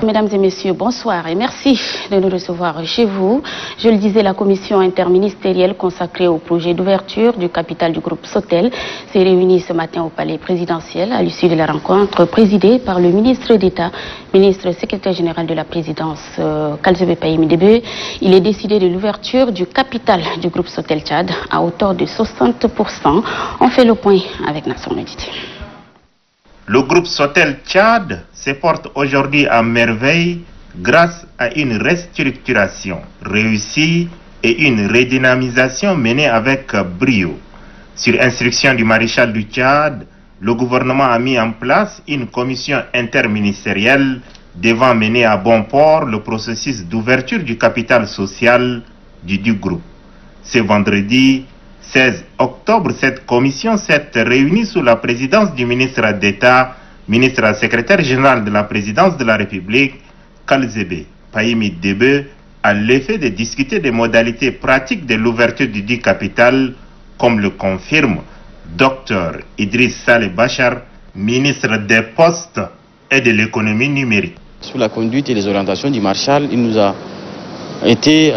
mesdames et messieurs, bonsoir et merci de nous recevoir chez vous. Je le disais, la commission interministérielle consacrée au projet d'ouverture du capital du groupe Sotel s'est réunie ce matin au palais présidentiel à l'issue de la rencontre présidée par le ministre d'État, ministre secrétaire général de la présidence, Kalzebe Payimi Debe. Il est décidé de l'ouverture du capital du groupe Sotel Tchad à hauteur de 60%. On fait le point avec Nasson Médité. Le groupe Sotel Tchad se porte aujourd'hui à merveille grâce à une restructuration réussie et une redynamisation menée avec brio. Sur instruction du maréchal du Tchad, le gouvernement a mis en place une commission interministérielle devant mener à bon port le processus d'ouverture du capital social du groupe. Ce vendredi 16 octobre, cette commission s'est réunie sous la présidence du ministre d'État, ministre secrétaire général de la présidence de la République, Kalzebe Payimi Debe, à l'effet de discuter des modalités pratiques de l'ouverture du dit capital, comme le confirme Dr Idriss Saleh Bachar, ministre des Postes et de l'économie numérique. Sous la conduite et les orientations du Marshal, il nous a été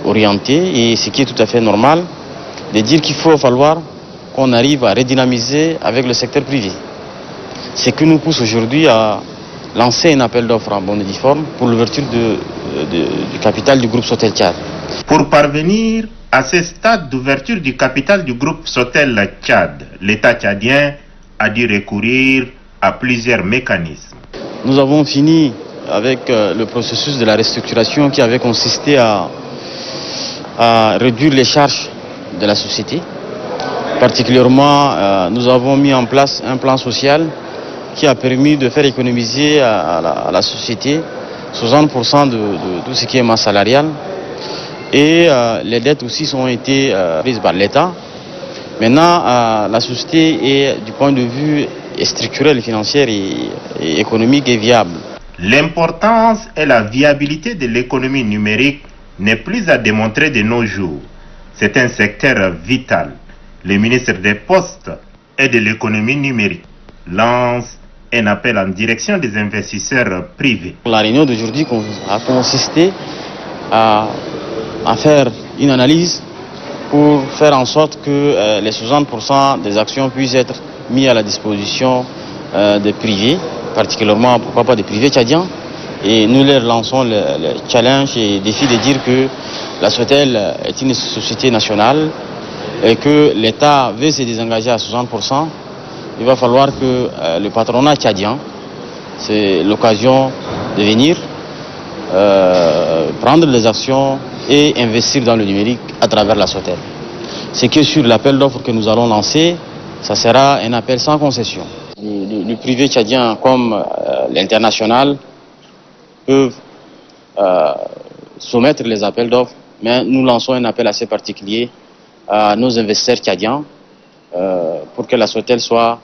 orienté, et ce qui est tout à fait normal, de dire qu'il faut falloir qu'on arrive à redynamiser avec le secteur privé. Ce qui nous pousse aujourd'hui à lancer un appel d'offres en bonne et due forme pour l'ouverture du capital du groupe Sotel Tchad. Pour parvenir à ce stade d'ouverture du capital du groupe Sotel Tchad, l'État tchadien a dû recourir à plusieurs mécanismes. Nous avons fini avec le processus de la restructuration qui avait consisté à réduire les charges de la société. Particulièrement, nous avons mis en place un plan social qui a permis de faire économiser à la société 60% de tout ce qui est masse salariale. Et les dettes aussi ont été prises par l'État. Maintenant, la société est, du point de vue structurel, financier et économique, est viable. L'importance et la viabilité de l'économie numérique n'est plus à démontrer de nos jours. C'est un secteur vital. Le ministre des Postes et de l'économie numérique lance un appel en direction des investisseurs privés. La réunion d'aujourd'hui a consisté à faire une analyse pour faire en sorte que les 60% des actions puissent être mis à la disposition des privés, particulièrement, pourquoi pas des privés tchadiens. Et nous leur lançons le challenge et le défi de dire que la Sotel est une société nationale et que l'État veut se désengager à 60%. Il va falloir que le patronat tchadien, c'est l'occasion de venir prendre les actions et investir dans le numérique à travers la Sotel. C'est que sur l'appel d'offres que nous allons lancer, ça sera un appel sans concession. Le privé tchadien comme l'international peuvent soumettre les appels d'offres, mais nous lançons un appel assez particulier à nos investisseurs tchadiens pour que la Sotel soit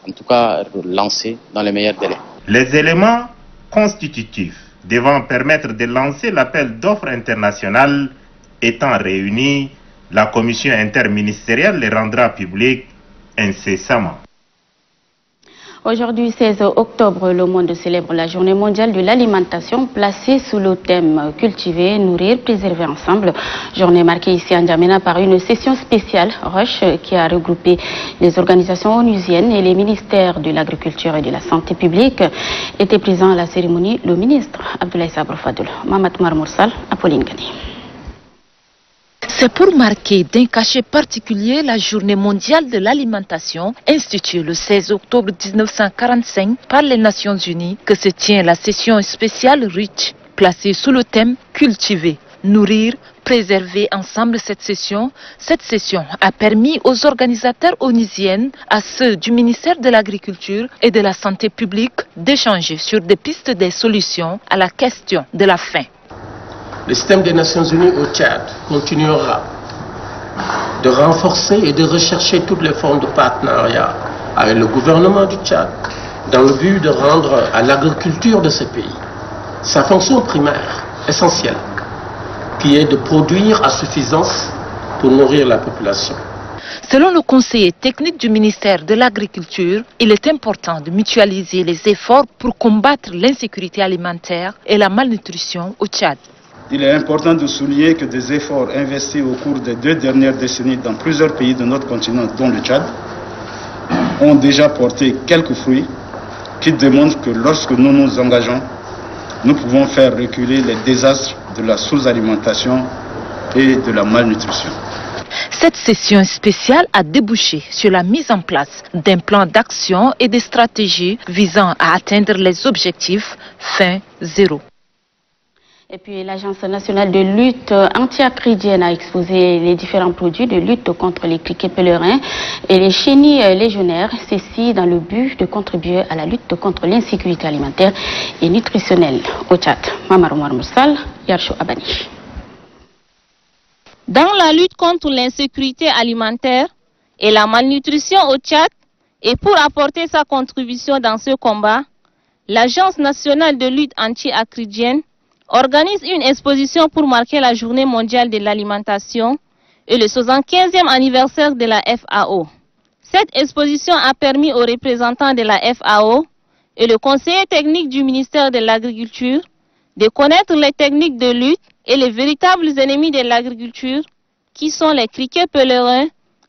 en tout cas lancée dans les meilleurs délais. Les éléments constitutifs devant permettre de lancer l'appel d'offres international étant réunis, la commission interministérielle les rendra publics incessamment. Aujourd'hui, 16 octobre, le monde célèbre la journée mondiale de l'alimentation placée sous le thème « Cultiver, nourrir, préserver ensemble ». Journée marquée ici à N'Djamena par une session spéciale Rush qui a regroupé les organisations onusiennes et les ministères de l'Agriculture et de la Santé publique. Était présent à la cérémonie le ministre Abdoulaye Sabro Fadoul, Mamat Marmoursal, Apolline Gani. C'est pour marquer d'un cachet particulier la journée mondiale de l'alimentation, instituée le 16 octobre 1945 par les Nations Unies, que se tient la session spéciale RICH, placée sous le thème « Cultiver, nourrir, préserver ensemble ». Cette session a permis aux organisateurs onusiennes, à ceux du ministère de l'Agriculture et de la Santé publique, d'échanger sur des pistes des solutions à la question de la faim. Le système des Nations Unies au Tchad continuera de renforcer et de rechercher toutes les formes de partenariat avec le gouvernement du Tchad dans le but de rendre à l'agriculture de ce pays sa fonction primaire, essentielle, qui est de produire à suffisance pour nourrir la population. Selon le conseiller technique du ministère de l'Agriculture, il est important de mutualiser les efforts pour combattre l'insécurité alimentaire et la malnutrition au Tchad. Il est important de souligner que des efforts investis au cours des 2 dernières décennies dans plusieurs pays de notre continent, dont le Tchad, ont déjà porté quelques fruits qui démontrent que lorsque nous nous engageons, nous pouvons faire reculer les désastres de la sous-alimentation et de la malnutrition. Cette session spéciale a débouché sur la mise en place d'un plan d'action et des stratégies visant à atteindre les objectifs faim zéro. Et puis l'Agence nationale de lutte anti-acridienne a exposé les différents produits de lutte contre les criquets pèlerins et les chenilles légionnaires, ceci dans le but de contribuer à la lutte contre l'insécurité alimentaire et nutritionnelle au Tchad. Mamarou Moussal, Yarchou Abani. Dans la lutte contre l'insécurité alimentaire et la malnutrition au Tchad, et pour apporter sa contribution dans ce combat, l'Agence nationale de lutte anti-acridienne organise une exposition pour marquer la journée mondiale de l'alimentation et le 75e anniversaire de la FAO. Cette exposition a permis aux représentants de la FAO et le conseiller technique du ministère de l'Agriculture de connaître les techniques de lutte et les véritables ennemis de l'agriculture qui sont les criquets pèlerins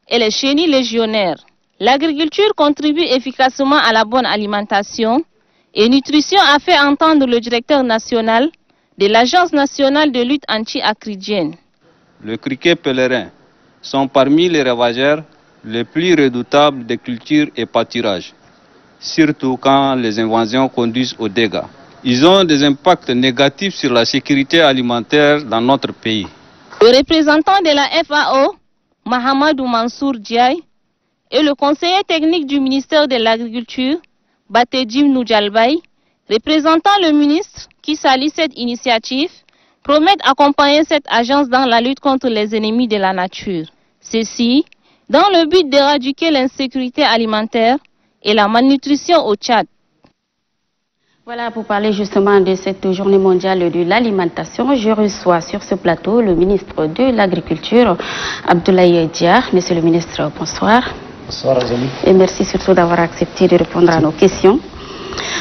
et les chenilles légionnaires. L'agriculture contribue efficacement à la bonne alimentation et nutrition, a fait entendre le directeur national de l'Agence nationale de lutte anti-acridienne. Les criquets pèlerins sont parmi les ravageurs les plus redoutables des cultures et pâturages, surtout quand les invasions conduisent aux dégâts. Ils ont des impacts négatifs sur la sécurité alimentaire dans notre pays. Le représentant de la FAO, Mahamadou Mansour Diaye, et le conseiller technique du ministère de l'Agriculture, Batedjim Noudjalbaï, représentant le ministre qui salue cette initiative, promettent d'accompagner cette agence dans la lutte contre les ennemis de la nature. Ceci dans le but d'éradiquer l'insécurité alimentaire et la malnutrition au Tchad. Voilà, pour parler justement de cette journée mondiale de l'alimentation, je reçois sur ce plateau le ministre de l'Agriculture, Abdoulaye Diar. Monsieur le ministre, bonsoir. Bonsoir, Azali. Et merci surtout d'avoir accepté de répondre à nos questions.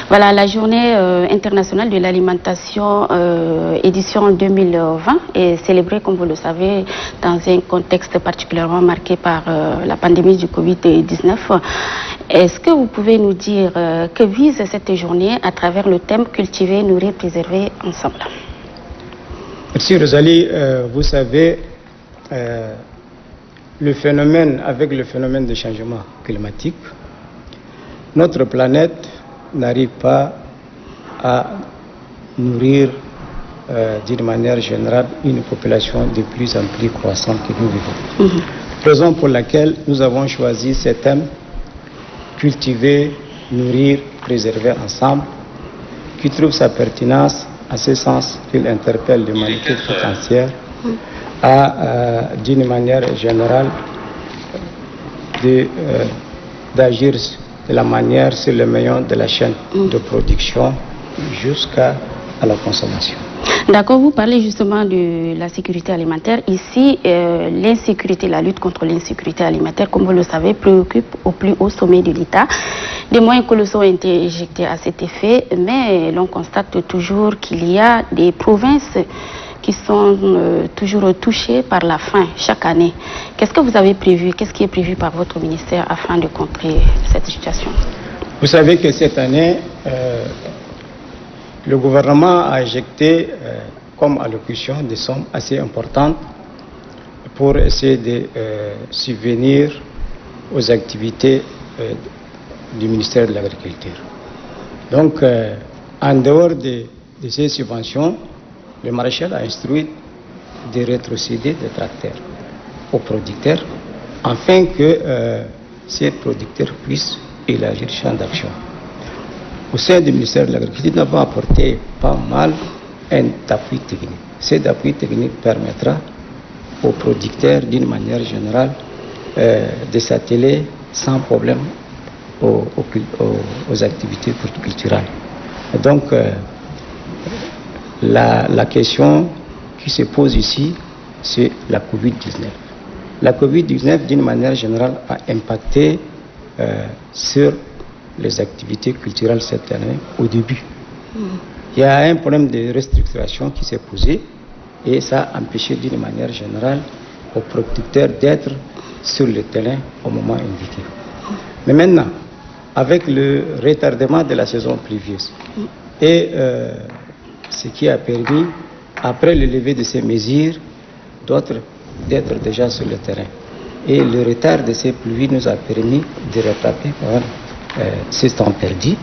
Voilà, la journée internationale de l'alimentation édition 2020 est célébrée, comme vous le savez, dans un contexte particulièrement marqué par la pandémie du Covid-19. Est-ce que vous pouvez nous dire que vise cette journée à travers le thème cultiver, nourrir, préserver ensemble? Merci Rosalie. Vous savez, avec le phénomène de changement climatique, notre planète n'arrive pas à nourrir d'une manière générale une population de plus en plus croissante que nous vivons. Raison pour laquelle nous avons choisi ce thème, cultiver, nourrir, préserver ensemble, qui trouve sa pertinence en ce sens qu'il interpelle l'humanité tout entière à, d'une manière générale, d'agir de la manière sur le maillon de la chaîne de production jusqu'à la consommation. D'accord, vous parlez justement de la sécurité alimentaire. Ici, l'insécurité, la lutte contre l'insécurité alimentaire, comme vous le savez, préoccupe au plus haut sommet de l'État. Des moyens colossaux ont été injectés à cet effet, mais l'on constate toujours qu'il y a des provinces qui sont toujours touchées par la faim chaque année. Qu'est-ce que vous avez prévu, qu'est-ce qui est prévu par votre ministère afin de contrer cette situation? Vous savez que cette année, le gouvernement a injecté comme allocution des sommes assez importantes pour essayer de subvenir aux activités du ministère de l'Agriculture. Donc, en dehors de ces subventions, le maréchal a instruit de rétrocéder des tracteurs aux producteurs afin que ces producteurs puissent élargir le champ d'action. Au sein du ministère de l'Agriculture, nous avons apporté pas mal un appui technique. Cet appui technique permettra aux producteurs, d'une manière générale, de s'atteler sans problème aux activités culturelles. Donc, la question qui se pose ici, c'est la Covid-19. La Covid-19, d'une manière générale, a impacté sur les activités culturelles cette année au début. Il y a un problème de restructuration qui s'est posé et ça a empêché d'une manière générale aux producteurs d'être sur le terrain au moment indiqué. Mais maintenant, avec le retardement de la saison pluvieuse et ce qui a permis, après le lever de ces mesures, d'autres d'être déjà sur le terrain. Et le retard de ces pluies nous a permis de rattraper ces temps perdus,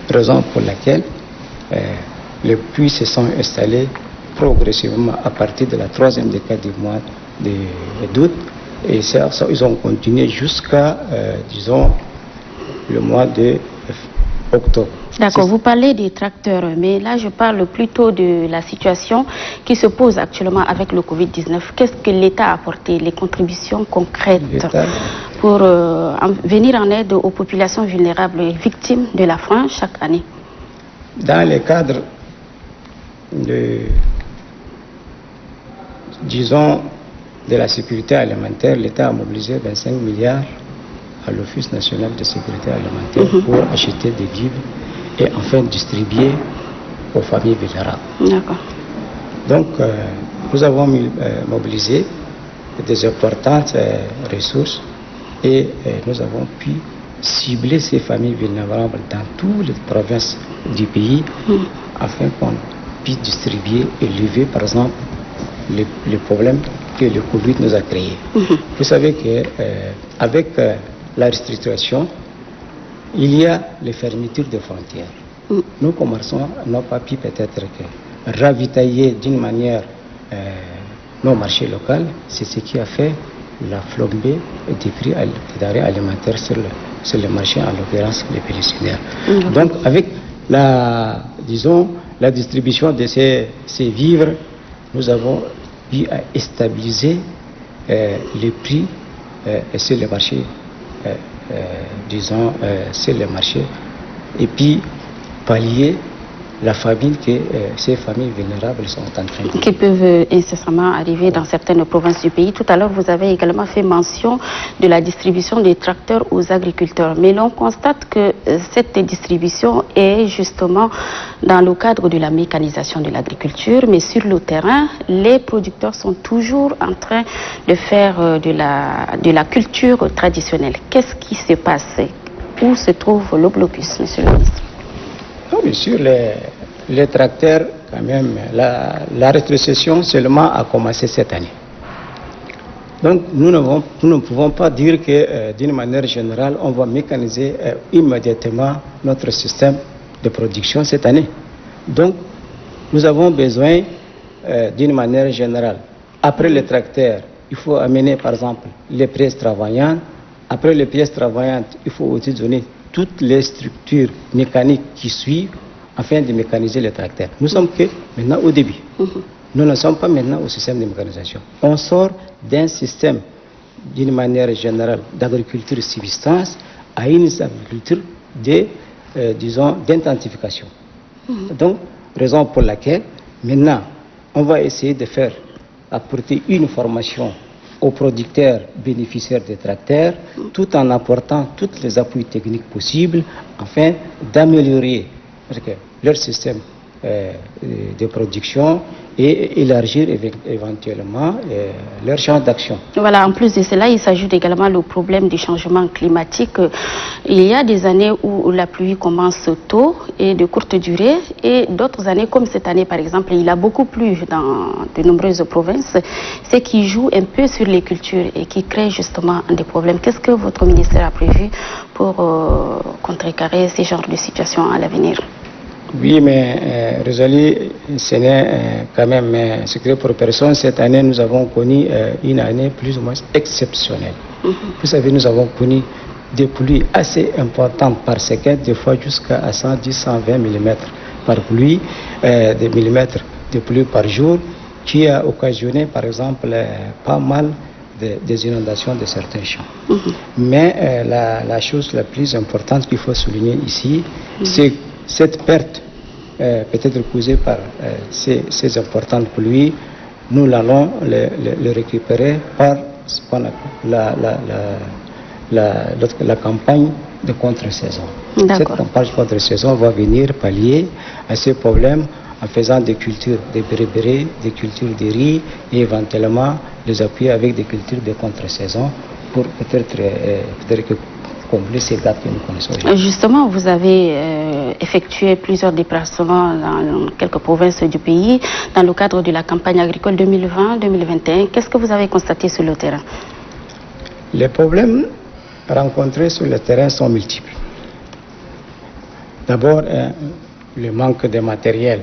raison pour laquelle les pluies se sont installées progressivement à partir de la 3e décade du mois d'août et ils ont continué jusqu'à, disons, le mois d'octobre. D'accord, vous parlez des tracteurs, mais là je parle plutôt de la situation qui se pose actuellement avec le Covid-19. Qu'est-ce que l'État a apporté, les contributions concrètes pour venir en aide aux populations vulnérables et victimes de la faim chaque année? Dans le cadre disons, de la sécurité alimentaire, l'État a mobilisé 25 milliards à l'Office national de sécurité alimentaire pour acheter des vivres et enfin distribuer aux familles vulnérables. D'accord. Donc, nous avons mobilisé des importantes ressources et nous avons pu cibler ces familles vulnérables dans toutes les provinces du pays afin qu'on puisse distribuer et lever, par exemple, les problèmes que le Covid nous a créés. Vous savez qu'avec la restriction, il y a les fermetures de frontières. Nos commerçants n'ont pas pu peut-être ravitailler d'une manière nos marchés locaux. C'est ce qui a fait la flambée des prix des denrées alimentaires sur le marché, en l'occurrence les périscolaires. Donc avec la distribution de ces vivres, nous avons pu stabiliser les prix sur le marché, sur le marché, et puis pallier la famine que ces familles vulnérables sont en train de... Qui peuvent incessamment arriver dans certaines provinces du pays. Tout à l'heure, vous avez également fait mention de la distribution des tracteurs aux agriculteurs. Mais l'on constate que cette distribution est justement dans le cadre de la mécanisation de l'agriculture. Mais sur le terrain, les producteurs sont toujours en train de faire de la culture traditionnelle. Qu'est-ce qui se passe? Où se trouve le blocus, monsieur le ministre? Bien sûr, les tracteurs, quand même, la rétrocession seulement a commencé cette année. Donc, nous ne pouvons pas dire que, d'une manière générale, on va mécaniser immédiatement notre système de production cette année. Donc, nous avons besoin, d'une manière générale, après les tracteurs, il faut amener, par exemple, les pièces travaillantes. Après les pièces travaillantes, il faut aussi donner toutes les structures mécaniques qui suivent afin de mécaniser les tracteurs. Nous sommes que maintenant au début. Nous ne sommes pas maintenant au système de mécanisation. On sort d'un système, d'une manière générale, d'agriculture subsistance à une agriculture d'intensification. Donc, raison pour laquelle, maintenant, on va essayer de apporter une formation aux producteurs bénéficiaires des tracteurs, tout en apportant tous les appuis techniques possibles, afin d'améliorer leur système de production et élargir éventuellement leur champ d'action. Voilà, en plus de cela, il s'ajoute également le problème du changement climatique. Il y a des années où la pluie commence tôt et de courte durée, et d'autres années, comme cette année par exemple, il a beaucoup plu dans de nombreuses provinces, ce qui joue un peu sur les cultures et qui crée justement des problèmes. Qu'est-ce que votre ministère a prévu pour contrecarrer ce genre de situation à l'avenir? Oui, mais Rosalie, ce n'est quand même secret pour personne. Cette année, nous avons connu une année plus ou moins exceptionnelle. Vous savez, nous avons connu des pluies assez importantes par seconde, des fois jusqu'à 110-120 mm par pluie, des millimètres de pluie par jour, qui a occasionné, par exemple, pas mal des inondations de certains champs. Mais la chose la plus importante qu'il faut souligner ici, c'est cette perte peut-être causée par ces importantes pluies, nous allons le récupérer par ce qu'on appelle la campagne de contre-saison. Cette campagne de contre-saison va venir pallier à ces problèmes en faisant des cultures de berbérés, des cultures de riz et éventuellement les appuyer avec des cultures de contre-saison pour peut-être combler ces gaps que nous connaissons. Justement, vous avez effectué plusieurs déplacements dans quelques provinces du pays dans le cadre de la campagne agricole 2020-2021. Qu'est-ce que vous avez constaté sur le terrain? Les problèmes rencontrés sur le terrain sont multiples. D'abord, le manque de matériel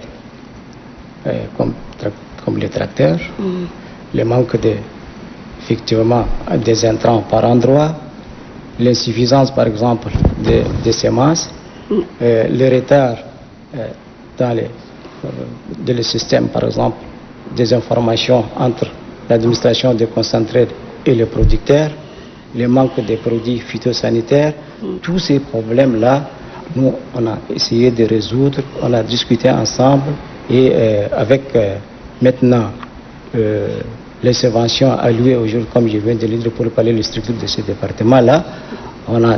comme les tracteurs, le manque effectivement des intrants par endroit, l'insuffisance par exemple des semences, le retard dans le système par exemple des informations entre l'administration déconcentrée et les producteurs, le manque de produits phytosanitaires, tous ces problèmes-là, nous on a essayé de résoudre, on a discuté ensemble et avec maintenant les subventions allouées aujourd'hui, comme je viens de le dire, pour parler des structures de ce département-là, on a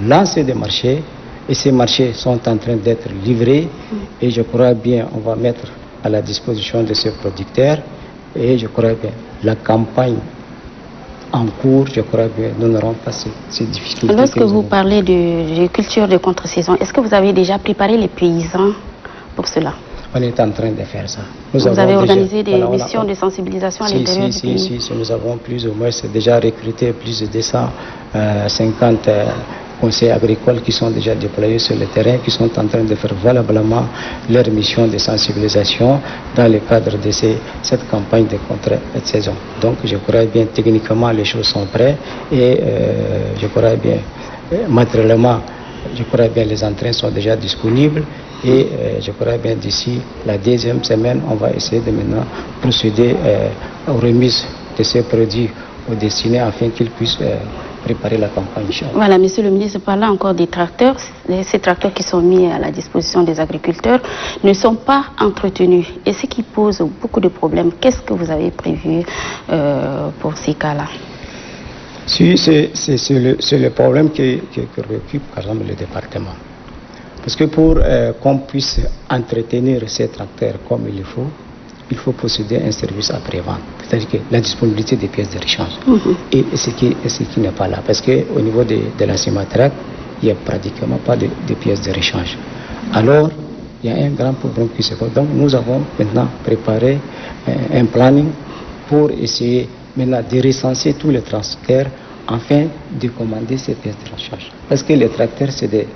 lancé des marchés et ces marchés sont en train d'être livrés et je crois bien on va mettre à la disposition de ces producteurs et je crois bien la campagne en cours, je crois bien nous n'aurons pas ces difficultés. Lorsque vous parlez de culture de contre-saison, est-ce que vous avez déjà préparé les paysans pour cela? On est en train de faire ça. Vous avez organisé des missions de sensibilisation à l'intérieur du pays? Si, nous avons plus ou moins déjà recruté plus de 250 conseillers agricoles qui sont déjà déployés sur le terrain, qui sont en train de faire valablement leur mission de sensibilisation dans le cadre de cette campagne de contre-saison. Donc je crois bien techniquement les choses sont prêtes et je crois bien matériellement, je crois bien les entraînements sont déjà disponibles. Et je crois bien d'ici la deuxième semaine, on va essayer de maintenant procéder aux remises de ces produits aux destinés afin qu'ils puissent préparer la campagne. Voilà, monsieur le ministre, parlant encore des tracteurs, ces tracteurs qui sont mis à la disposition des agriculteurs ne sont pas entretenus. Et ce qui pose beaucoup de problèmes, qu'est-ce que vous avez prévu pour ces cas-là? Si, c'est le problème qui préoccupe par exemple le département. Parce que pour qu'on puisse entretenir ces tracteurs comme il faut posséder un service après-vente, c'est-à-dire que la disponibilité des pièces de rechange. Et ce qui n'est pas là, parce qu'au niveau de la Simatrac, il n'y a pratiquement pas de pièces de rechange. Alors, il y a un grand problème qui se pose. Donc, nous avons maintenant préparé un planning pour essayer maintenant de recenser tous les tracteurs afin de commander ces pièces de rechange. Parce que les tracteurs, c'est des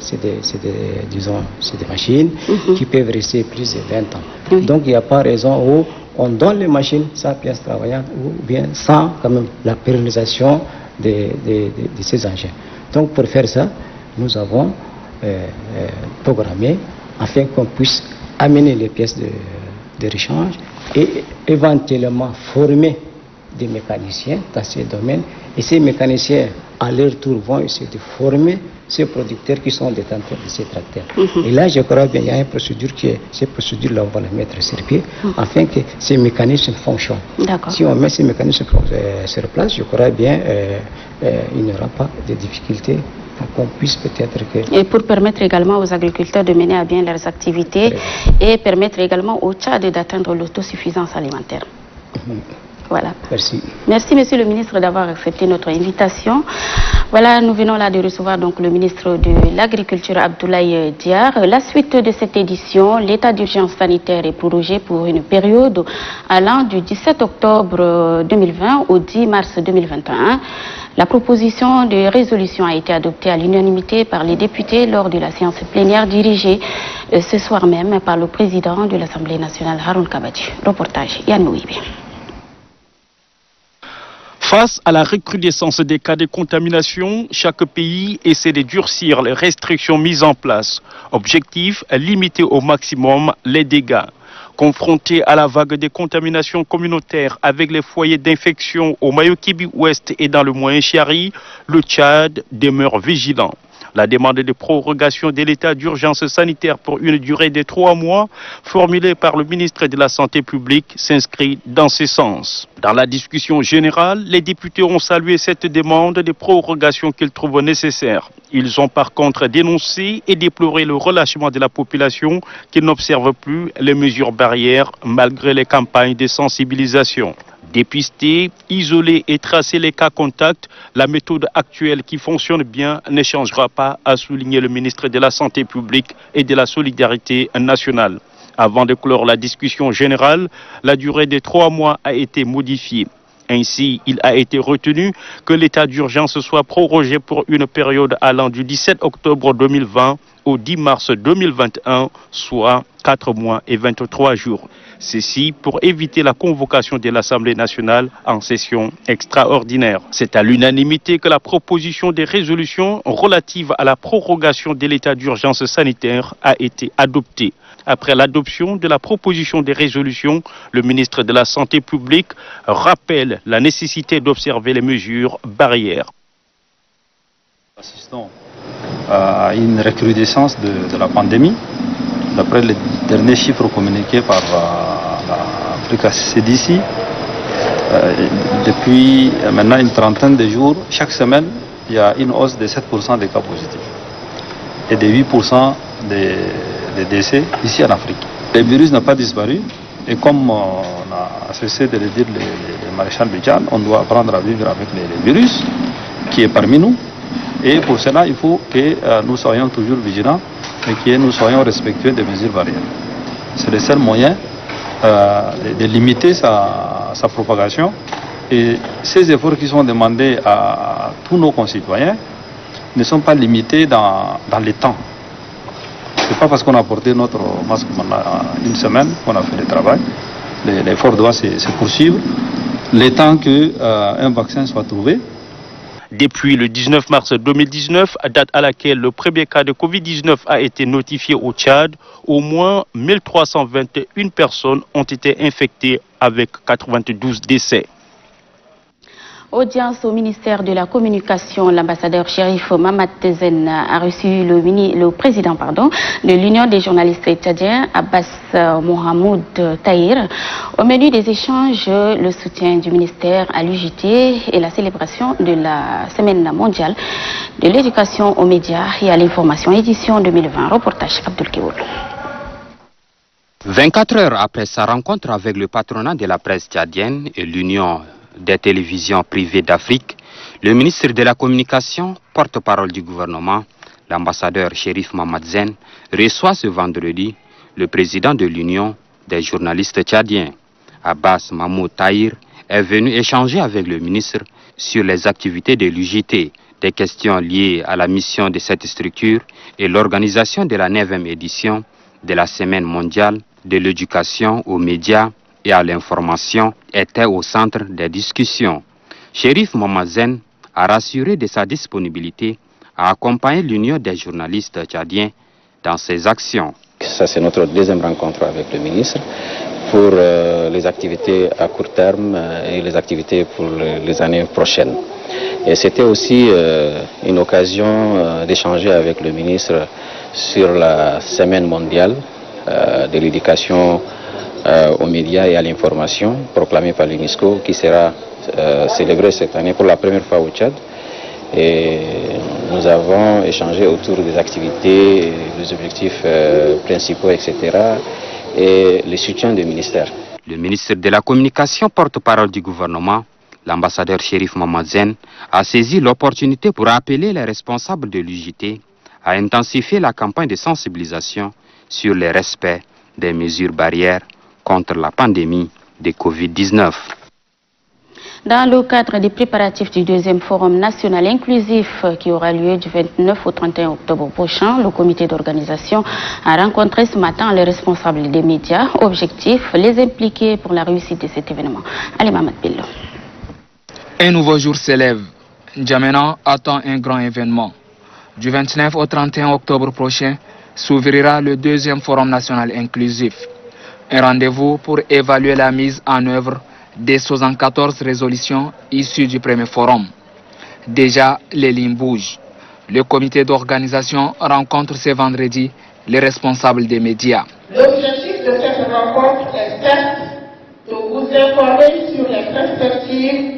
machines qui peuvent rester plus de 20 ans. Donc il n'y a pas raison où on donne les machines sans pièces travaillantes ou bien sans quand même la pérennisation de ces engins. Donc pour faire ça, nous avons programmé afin qu'on puisse amener les pièces de rechange et éventuellement former des mécaniciens dans ces domaines. Et ces mécaniciens, à leur tour, vont essayer de former ces producteurs qui sont détenteurs de ces tracteurs. Et là, je crois bien qu'il y a une procédure ces procédures-là, on va les mettre sur pied afin que ces mécanismes fonctionnent. Si on met ces mécanismes sur place, je crois bien il n'y aura pas de difficultés pour qu'on puisse peut-être que... Et pour permettre également aux agriculteurs de mener à bien leurs activités et permettre également au Tchad d'atteindre l'autosuffisance alimentaire. Voilà. Merci. Merci, monsieur le ministre, d'avoir accepté notre invitation. Voilà, nous venons là de recevoir donc le ministre de l'Agriculture, Abdoulaye Diar. La suite de cette édition, l'état d'urgence sanitaire est prorogé pour une période allant du 17 octobre 2020 au 10 mars 2021. La proposition de résolution a été adoptée à l'unanimité par les députés lors de la séance plénière dirigée ce soir même par le président de l'Assemblée nationale, Haroun Kabadji. Reportage, Yann Mouibi. Face à la recrudescence des cas de contamination, chaque pays essaie de durcir les restrictions mises en place. Objectif, limiter au maximum les dégâts. Confronté à la vague de contamination communautaire avec les foyers d'infection au Mayo-Kibi Ouest et dans le Moyen Chiari, le Tchad demeure vigilant. La demande de prorogation de l'état d'urgence sanitaire pour une durée de 3 mois, formulée par le ministre de la Santé publique, s'inscrit dans ce sens. Dans la discussion générale, les députés ont salué cette demande de prorogation qu'ils trouvent nécessaire. Ils ont par contre dénoncé et déploré le relâchement de la population qui n'observe plus les mesures barrières malgré les campagnes de sensibilisation. Dépister, isoler et tracer les cas contacts, la méthode actuelle qui fonctionne bien ne changera pas, a souligné le ministre de la Santé publique et de la Solidarité nationale. Avant de clore la discussion générale, la durée de 3 mois a été modifiée. Ainsi, il a été retenu que l'état d'urgence soit prorogé pour une période allant du 17 octobre 2020 au 10 mars 2021, soit 4 mois et 23 jours. Ceci pour éviter la convocation de l'Assemblée nationale en session extraordinaire. C'est à l'unanimité que la proposition de résolution relative à la prorogation de l'état d'urgence sanitaire a été adoptée. Après l'adoption de la proposition de résolution, le ministre de la Santé publique rappelle la nécessité d'observer les mesures barrières. Assistons à une recrudescence de la pandémie. D'après les derniers chiffres communiqués par l'Africa CDC, depuis maintenant une trentaine de jours, chaque semaine, il y a une hausse de 7% des cas positifs et de 8% des décès ici en Afrique. Le virus n'a pas disparu et comme on a cessé de le dire le maréchal Bédiane, on doit apprendre à vivre avec le virus qui est parmi nous. Et pour cela, il faut que nous soyons toujours vigilants et que nous soyons respectueux des mesures barrières. C'est le seul moyen de limiter sa propagation. Et ces efforts qui sont demandés à tous nos concitoyens ne sont pas limités dans le temps. Ce n'est pas parce qu'on a porté notre masque pendant une semaine qu'on a fait le travail. L'effort doit se poursuivre le temps qu'un vaccin soit trouvé. Depuis le 19 mars 2019, date à laquelle le premier cas de Covid-19 a été notifié au Tchad, au moins 1321 personnes ont été infectées avec 92 décès. Audience au ministère de la Communication, l'ambassadeur Chérif Mohamed Tezen a reçu le président de l'Union des journalistes tchadiens, Abbas Mohamed Tahir. Au menu des échanges, le soutien du ministère à l'UJT et la célébration de la Semaine mondiale de l'éducation aux médias et à l'information, édition 2020. Reportage Abdul Keoul. 24 heures après sa rencontre avec le patronat de la presse tchadienne et l'Union des télévisions privées d'Afrique, le ministre de la Communication, porte-parole du gouvernement, l'ambassadeur Chérif Mohamed Tezen, reçoit ce vendredi le président de l'Union des journalistes tchadiens. Abbas Mohamed Tahir est venu échanger avec le ministre sur les activités de l'UJT, des questions liées à la mission de cette structure et l'organisation de la 9e édition de la Semaine mondiale de l'éducation aux médias et à l'information était au centre des discussions. Chérif Mohamed Tezen a rassuré de sa disponibilité à accompagner l'Union des journalistes tchadiens dans ses actions. Ça, c'est notre deuxième rencontre avec le ministre pour les activités à court terme et les activités pour les années prochaines. Et c'était aussi une occasion d'échanger avec le ministre sur la Semaine mondiale de l'éducation aux médias et à l'information proclamée par l'UNESCO qui sera célébrée cette année pour la première fois au Tchad. Et nous avons échangé autour des activités, des objectifs principaux, etc. et le soutien du ministère. Le ministre de la Communication, porte-parole du gouvernement, l'ambassadeur Chérif Mohamed Tezen, a saisi l'opportunité pour appeler les responsables de l'UJT à intensifier la campagne de sensibilisation sur le respect des mesures barrières contre la pandémie de Covid-19. Dans le cadre des préparatifs du deuxième forum national inclusif qui aura lieu du 29 au 31 octobre prochain, le comité d'organisation a rencontré ce matin les responsables des médias. Objectif, les impliquer pour la réussite de cet événement. Ali Mohamed Bello. Un nouveau jour s'élève. N'Djamena attend un grand événement. Du 29 au 31 octobre prochain s'ouvrira le deuxième forum national inclusif. Un rendez-vous pour évaluer la mise en œuvre des 74 résolutions issues du premier forum. Déjà, les lignes bougent. Le comité d'organisation rencontre ce vendredi les responsables des médias. L'objectif de cette rencontre est certes de vous informer sur les perspectives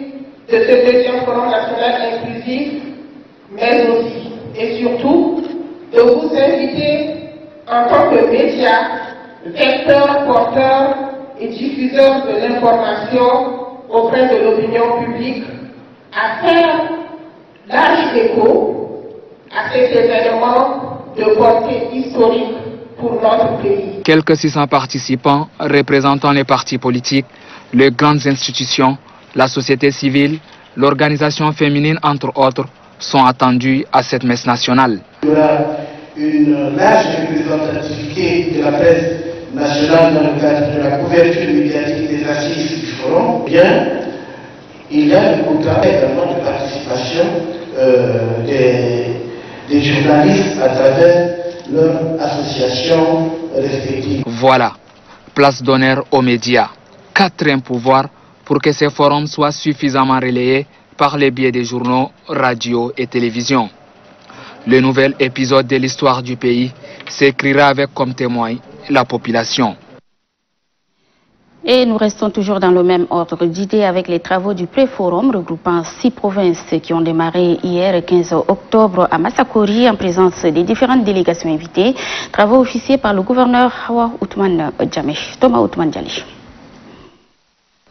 de ce deuxième forum national inclusif, mais aussi et surtout de vous inviter en tant que médias, vecteurs, porteurs et diffuseurs de l'information auprès de l'opinion publique à faire large écho à cet événement de portée historique pour notre pays. Quelques 600 participants représentant les partis politiques, les grandes institutions, la société civile, l'organisation féminine entre autres, sont attendus à cette messe nationale. Il y aura une large représentativité de la presse nationale dans le cadre de la couverture médiatique des assises du forum. Bien, il y a le quota également de participation des journalistes à travers leur association respective. Voilà, place d'honneur aux médias. Quatrième pouvoir pour que ces forums soient suffisamment relayés par les biais des journaux, radios et télévisions. Le nouvel épisode de l'histoire du pays s'écrira avec comme témoin la population. Et nous restons toujours dans le même ordre d'idées avec les travaux du pré-forum regroupant 6 provinces qui ont démarré hier 15 octobre à Massakori en présence des différentes délégations invitées. Travaux officiés par le gouverneur Hawa Ousmane Djameh. Thomas Ousmane Djali.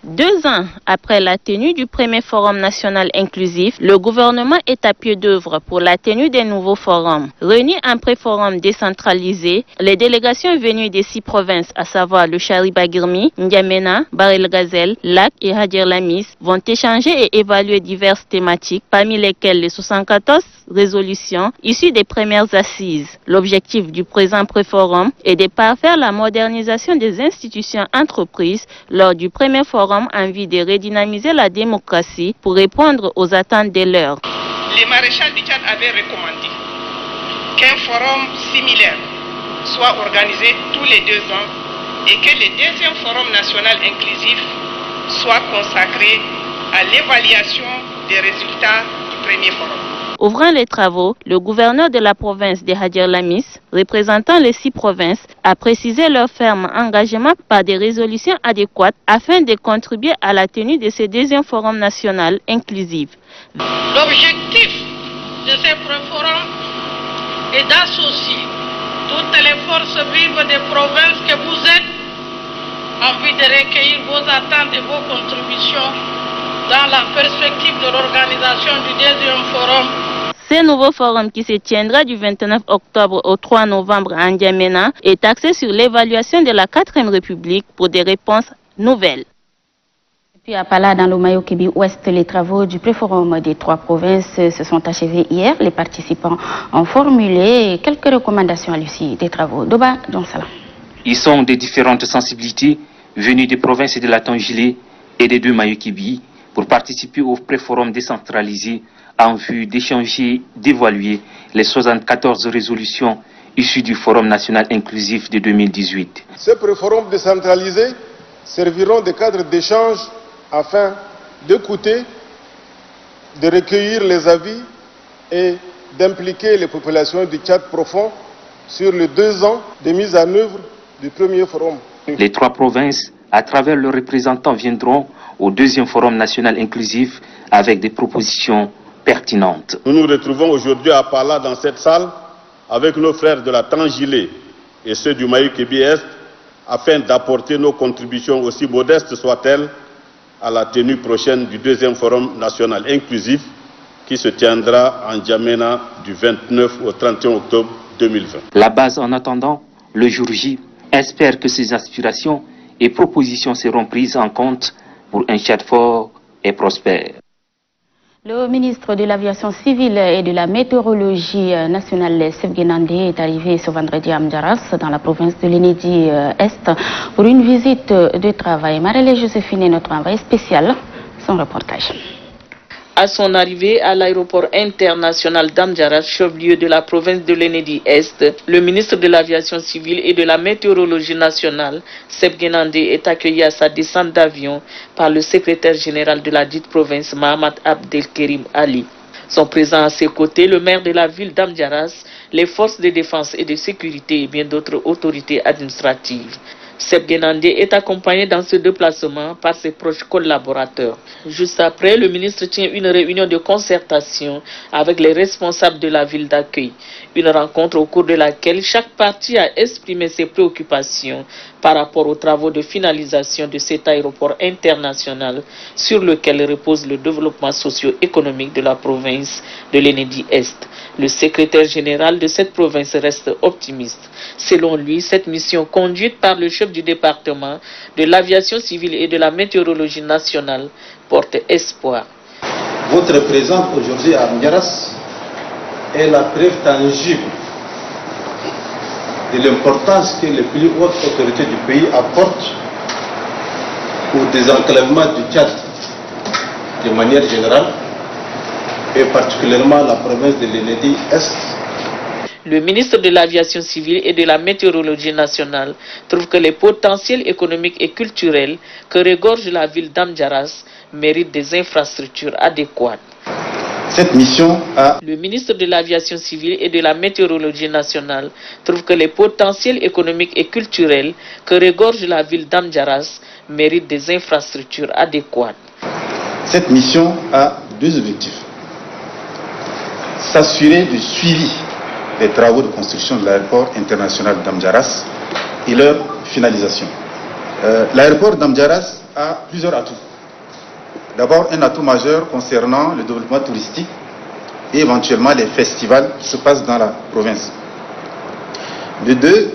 2 ans après la tenue du premier forum national inclusif, le gouvernement est à pied d'œuvre pour la tenue des nouveaux forums. Réunis en pré-forum décentralisé, les délégations venues des 6 provinces, à savoir le Chariba-Girmi, N'Djamena, Bahr-el-Ghazal, Lac et Hadjer Lamis, vont échanger et évaluer diverses thématiques, parmi lesquelles les 74 résolutions issues des premières assises. L'objectif du présent pré-forum est de parfaire la modernisation des institutions entreprises lors du premier forum en vue de redynamiser la démocratie pour répondre aux attentes de l'heure. Les maréchals du Tchad avaient recommandé qu'un forum similaire soit organisé tous les 2 ans et que le deuxième forum national inclusif soit consacré à l'évaluation des résultats du premier forum. Ouvrant les travaux, le gouverneur de la province de Hadjer Lamis, représentant les 6 provinces, a précisé leur ferme engagement par des résolutions adéquates afin de contribuer à la tenue de ce deuxième forum national inclusif. L'objectif de ce forum est d'associer toutes les forces vives des provinces que vous êtes en vue de recueillir vos attentes et vos contributions dans la perspective de l'organisation du deuxième forum. Ce nouveau forum qui se tiendra du 29 octobre au 3 novembre à N'Djamena est axé sur l'évaluation de la 4e République pour des réponses nouvelles. Puis à Pala, dans le Mayo-Kébi Ouest, les travaux du pré-forum des 3 provinces se sont achevés hier. Les participants ont formulé quelques recommandations à l'issue des travaux. Doba Donsala. Ils sont des différentes sensibilités venues des provinces de la Tangilé et des 2 Mayo-Kébi pour participer au pré-forum décentralisé en vue d'échanger, d'évaluer les 74 résolutions issues du Forum national inclusif de 2018. Ces pré-forums décentralisés serviront de cadre d'échange afin d'écouter, de recueillir les avis et d'impliquer les populations du Tchad profond sur les 2 ans de mise en œuvre du premier forum. Les 3 provinces, à travers leurs représentants, viendront au 2e forum national inclusif avec des propositions pertinentes. Nous nous retrouvons aujourd'hui à Pala dans cette salle avec nos frères de la Tangilé et ceux du Mayo-Kébi Est afin d'apporter nos contributions aussi modestes soient-elles à la tenue prochaine du 2e forum national inclusif qui se tiendra en N'Djamena du 29 au 31 octobre 2020. La base en attendant, le jour J, espère que ces aspirations et propositions seront prises en compte pour un Tchad fort et prospère. Le ministre de l'Aviation civile et de la météorologie nationale, Sebgen Nande, est arrivé ce vendredi à Mdaras, dans la province de l'Enedi-Est, pour une visite de travail. Marelle Joséphine est notre envoyée spéciale. Son reportage. À son arrivée à l'aéroport international d'Amdjaras, chef-lieu de la province de l'Enedi-Est, le ministre de l'Aviation civile et de la météorologie nationale, Sebgen Nande, est accueilli à sa descente d'avion par le secrétaire général de la dite province, Mahamat Abdelkerim Ali. Sont présents à ses côtés le maire de la ville d'Amdiaras, les forces de défense et de sécurité et bien d'autres autorités administratives. Seb Genande est accompagné dans ce déplacement par ses proches collaborateurs. Juste après, le ministre tient une réunion de concertation avec les responsables de la ville d'accueil. Une rencontre au cours de laquelle chaque partie a exprimé ses préoccupations par rapport aux travaux de finalisation de cet aéroport international sur lequel repose le développement socio-économique de la province de l'Enedi-Est. Le secrétaire général de cette province reste optimiste. Selon lui, cette mission conduite par le chef du département de l'aviation civile et de la météorologie nationale porte espoir. Votre présence aujourd'hui à Amdiaras est la preuve tangible de l'importance que les plus hautes autorités du pays apportent au désenclavement du Tchad de manière générale et particulièrement la province de l'Enedi-Est. Le ministre de l'Aviation civile et de la météorologie nationale trouve que les potentiels économiques et culturels que regorge la ville d'Amdiaras méritent des infrastructures adéquates. Cette mission a... Le ministre de l'Aviation civile et de la météorologie nationale trouve que les potentiels économiques et culturels que regorge la ville d'Amdiaras méritent des infrastructures adéquates. Cette mission a deux objectifs. S'assurer du suivi des travaux de construction de l'aéroport international d'Amdiaras et leur finalisation. L'aéroport d'Amdiaras a plusieurs atouts. D'abord, un atout majeur concernant le développement touristique et éventuellement les festivals qui se passent dans la province. De deux,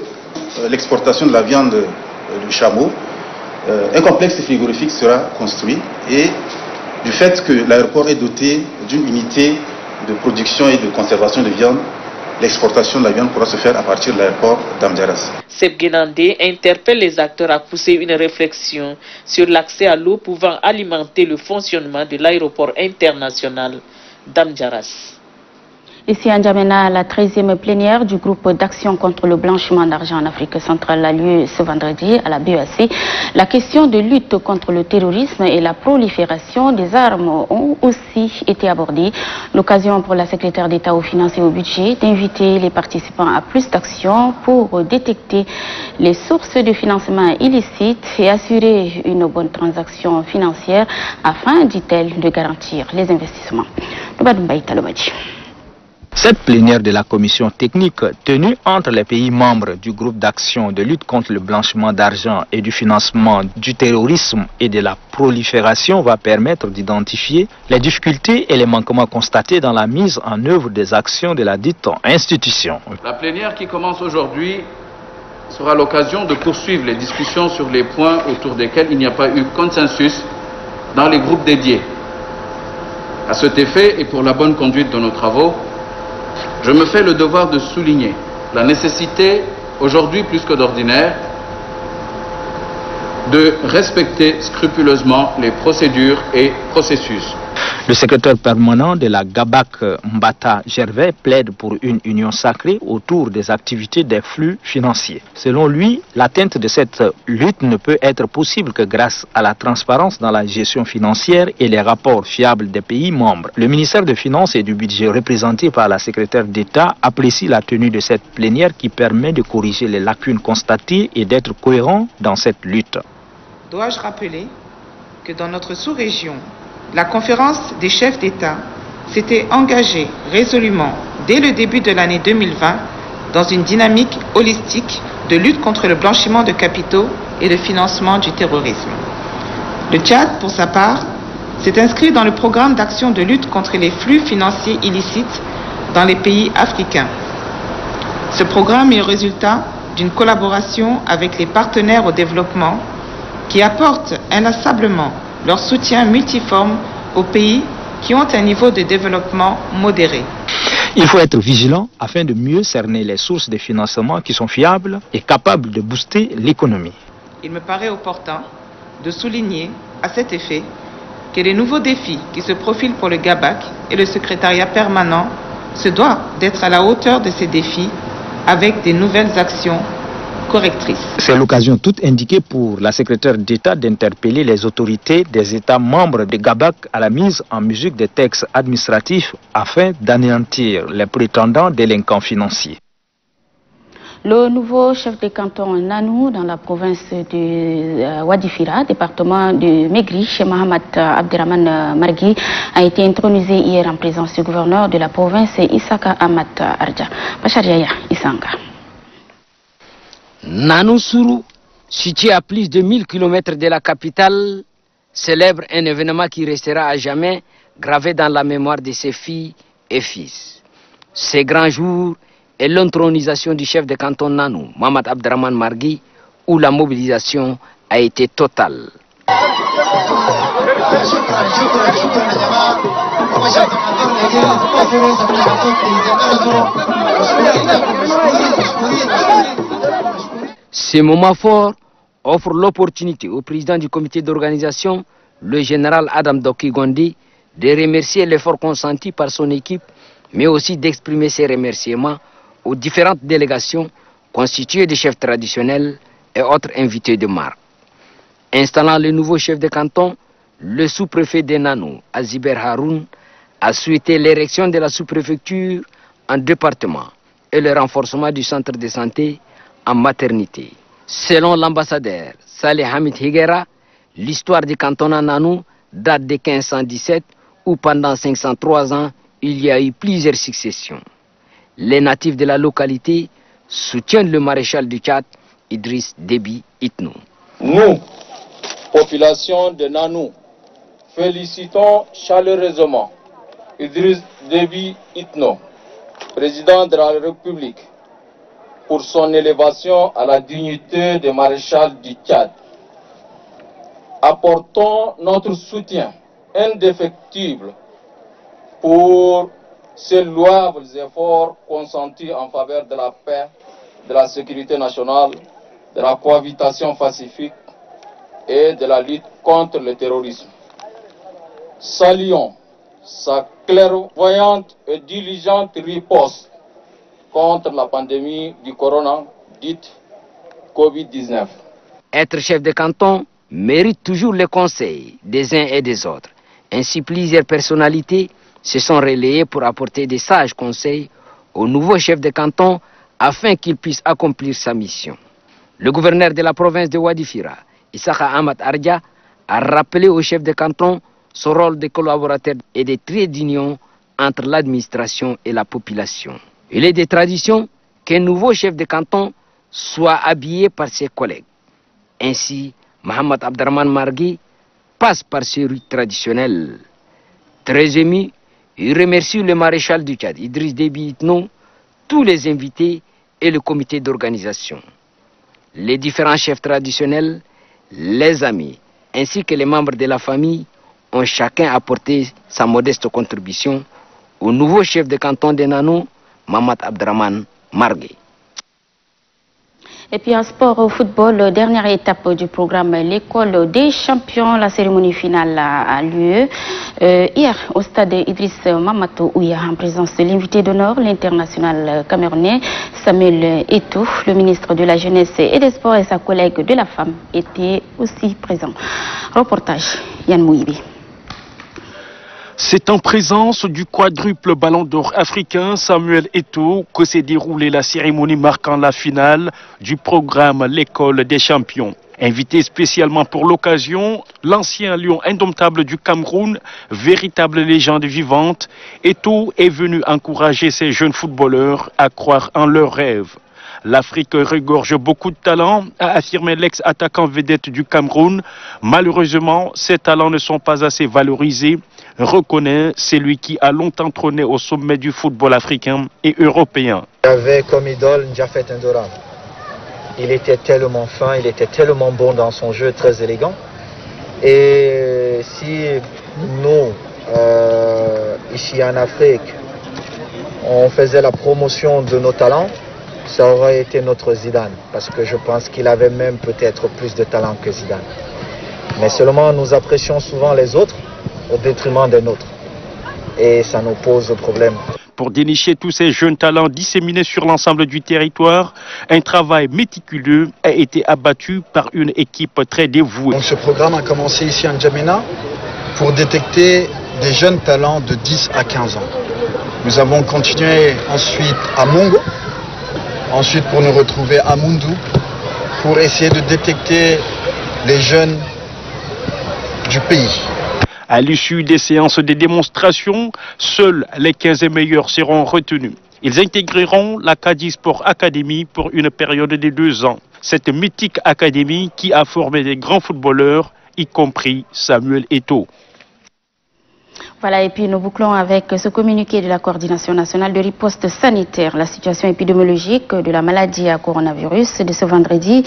l'exportation de la viande du chameau. Un complexe frigorifique sera construit et du fait que l'aéroport est doté d'une unité de production et de conservation de viande, l'exportation de la viande pourra se faire à partir de l'aéroport d'Amdiaras. Seb Genande interpelle les acteurs à pousser une réflexion sur l'accès à l'eau pouvant alimenter le fonctionnement de l'aéroport international d'Amdiaras. Ici à N'Djamena, la 13e plénière du groupe d'action contre le blanchiment d'argent en Afrique centrale a lieu ce vendredi à la BEAC. La question de lutte contre le terrorisme et la prolifération des armes ont aussi été abordées. L'occasion pour la secrétaire d'État aux finances et au budget d'inviter les participants à plus d'actions pour détecter les sources de financement illicites et assurer une bonne transaction financière afin, dit-elle, de garantir les investissements. Cette plénière de la commission technique tenue entre les pays membres du groupe d'action de lutte contre le blanchiment d'argent et du financement du terrorisme et de la prolifération va permettre d'identifier les difficultés et les manquements constatés dans la mise en œuvre des actions de la dite institution. La plénière qui commence aujourd'hui sera l'occasion de poursuivre les discussions sur les points autour desquels il n'y a pas eu consensus dans les groupes dédiés. À cet effet et pour la bonne conduite de nos travaux, je me fais le devoir de souligner la nécessité, aujourd'hui plus que d'ordinaire, de respecter scrupuleusement les procédures et processus. Le secrétaire permanent de la GABAC, Mbata Gervais, plaide pour une union sacrée autour des activités des flux financiers. Selon lui, l'atteinte de cette lutte ne peut être possible que grâce à la transparence dans la gestion financière et les rapports fiables des pays membres. Le ministère des Finances et du Budget, représenté par la secrétaire d'État, apprécie la tenue de cette plénière qui permet de corriger les lacunes constatées et d'être cohérent dans cette lutte. Dois-je rappeler que dans notre sous-région, la conférence des chefs d'État s'était engagée résolument dès le début de l'année 2020 dans une dynamique holistique de lutte contre le blanchiment de capitaux et le financement du terrorisme. Le Tchad, pour sa part, s'est inscrit dans le programme d'action de lutte contre les flux financiers illicites dans les pays africains. Ce programme est le résultat d'une collaboration avec les partenaires au développement qui apportent inlassablement leur soutien multiforme aux pays qui ont un niveau de développement modéré. Il faut être vigilant afin de mieux cerner les sources de financement qui sont fiables et capables de booster l'économie. Il me paraît opportun de souligner à cet effet que les nouveaux défis qui se profilent pour le GABAC et le secrétariat permanent se doivent d'être à la hauteur de ces défis avec des nouvelles actions correctrice. C'est l'occasion toute indiquée pour la secrétaire d'État d'interpeller les autorités des États membres de GABAC à la mise en musique des textes administratifs afin d'anéantir les prétendants délinquants financiers. Le nouveau chef de canton Nanou dans la province de Wadifira, département de Maigri, chez Mohamed Abderrahmane Margui, a été intronisé hier en présence du gouverneur de la province, Isaka Ahmad Arja. Bachariaya Isanga. Nanou Sourou, situé à plus de 1000 km de la capitale, célèbre un événement qui restera à jamais gravé dans la mémoire de ses filles et fils. Ces grands jours et l'intronisation du chef de canton Nanou, Mohamed Abderrahmane Margui, où la mobilisation a été totale. Ces moments forts offrent l'opportunité au président du comité d'organisation, le général Adam Doki Gondi, de remercier l'effort consenti par son équipe, mais aussi d'exprimer ses remerciements aux différentes délégations constituées de chefs traditionnels et autres invités de marque. Installant le nouveau chef de canton, le sous-préfet de Nanou, Aziber Haroun, a souhaité l'érection de la sous-préfecture en département et le renforcement du centre de santé en maternité. Selon l'ambassadeur Saleh Hamid Higuera, l'histoire du canton Nanou date de 1517 où pendant 503 ans, il y a eu plusieurs successions. Les natifs de la localité soutiennent le maréchal du Tchad, Idriss Déby Itno. Nous, population de Nanou, félicitons chaleureusement Idriss Déby Itno, président de la République, pour son élévation à la dignité de maréchal du Tchad. Apportons notre soutien indéfectible pour ces louables efforts consentis en faveur de la paix, de la sécurité nationale, de la cohabitation pacifique et de la lutte contre le terrorisme. Saluons sa clairvoyante et diligente riposte contre la pandémie du corona, dite Covid-19. Être chef de canton mérite toujours le conseil des uns et des autres. Ainsi, plusieurs personnalités se sont relayées pour apporter des sages conseils au nouveau chef de canton afin qu'il puisse accomplir sa mission. Le gouverneur de la province de Wadifira, Isaka Ahmad Arja, a rappelé au chef de canton son rôle de collaborateur et de trait d'union entre l'administration et la population. Il est de tradition qu'un nouveau chef de canton soit habillé par ses collègues. Ainsi, Mohamed Abderrahmane Margui passe par ses rites traditionnels. Très ému, il remercie le maréchal du Tchad, Idriss Déby Itno, tous les invités et le comité d'organisation. Les différents chefs traditionnels, les amis, ainsi que les membres de la famille ont chacun apporté sa modeste contribution au nouveau chef de canton de Nanou, Mohamed Abderrahmane Margui. Et puis en sport, au football, dernière étape du programme l'école des champions. La cérémonie finale a lieu hier au stade Idriss Mamato Ouya en présence de l'invité d'honneur, l'international camerounais Samuel Eto'o. Le ministre de la Jeunesse et des Sports et sa collègue de la femme étaient aussi présents. Reportage Yann Mouibi. C'est en présence du quadruple ballon d'or africain Samuel Eto'o que s'est déroulée la cérémonie marquant la finale du programme l'école des champions. Invité spécialement pour l'occasion, l'ancien lion indomptable du Cameroun, véritable légende vivante, Eto'o est venu encourager ces jeunes footballeurs à croire en leurs rêves. L'Afrique regorge beaucoup de talents, a affirmé l'ex-attaquant vedette du Cameroun. Malheureusement, ces talents ne sont pas assez valorisés, reconnaît celui qui a longtemps trôné au sommet du football africain et européen. J'avais comme idole Ndiafet Ndora. Il était tellement fin, il était tellement bon dans son jeu, très élégant. Et si nous, ici en Afrique, on faisait la promotion de nos talents, ça aurait été notre Zidane, parce que je pense qu'il avait même peut-être plus de talent que Zidane. Mais seulement nous apprécions souvent les autres au détriment des nôtres. Et ça nous pose problème. Pour dénicher tous ces jeunes talents disséminés sur l'ensemble du territoire, un travail méticuleux a été abattu par une équipe très dévouée. Donc ce programme a commencé ici à N'Djamena pour détecter des jeunes talents de 10 à 15 ans. Nous avons continué ensuite à Mongo, ensuite pour nous retrouver à Mundu, pour essayer de détecter les jeunes du pays. À l'issue des séances de démonstration, seuls les 15 meilleurs seront retenus. Ils intégreront l'Acadie Sport Academy pour une période de 2 ans. Cette mythique académie qui a formé des grands footballeurs, y compris Samuel Eto'o. Voilà, et puis nous bouclons avec ce communiqué de la Coordination nationale de riposte sanitaire. La situation épidémiologique de la maladie à coronavirus de ce vendredi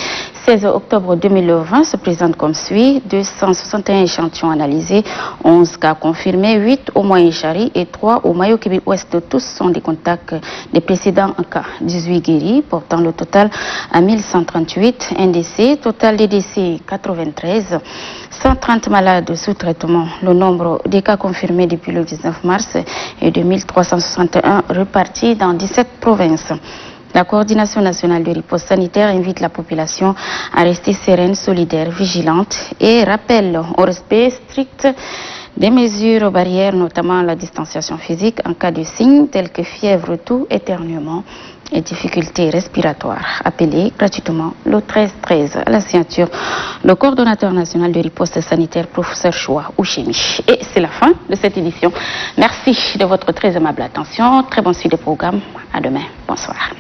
16 octobre 2020 se présente comme suit. 261 échantillons analysés, 11 cas confirmés, 8 au Moyen-Chari et 3 au Mayo-Kébi-Ouest. Tous sont des contacts des précédents cas. 18 guéris, portant le total à 1138. Un décès, total des décès 93. 130 malades sous traitement. Le nombre des cas confirmés depuis le 19 mars est de 1361 repartis dans 17 provinces. La Coordination nationale de riposte sanitaire invite la population à rester sereine, solidaire, vigilante et rappelle au respect strict des mesures barrières, notamment la distanciation physique en cas de signes tels que fièvre, toux, éternuement et difficultés respiratoires. Appelez gratuitement le 1313 à la signature le coordonnateur national de riposte sanitaire, professeur Choua Ouchemi. Et c'est la fin de cette édition. Merci de votre très aimable attention. Très bonne suite de programme. À demain. Bonsoir.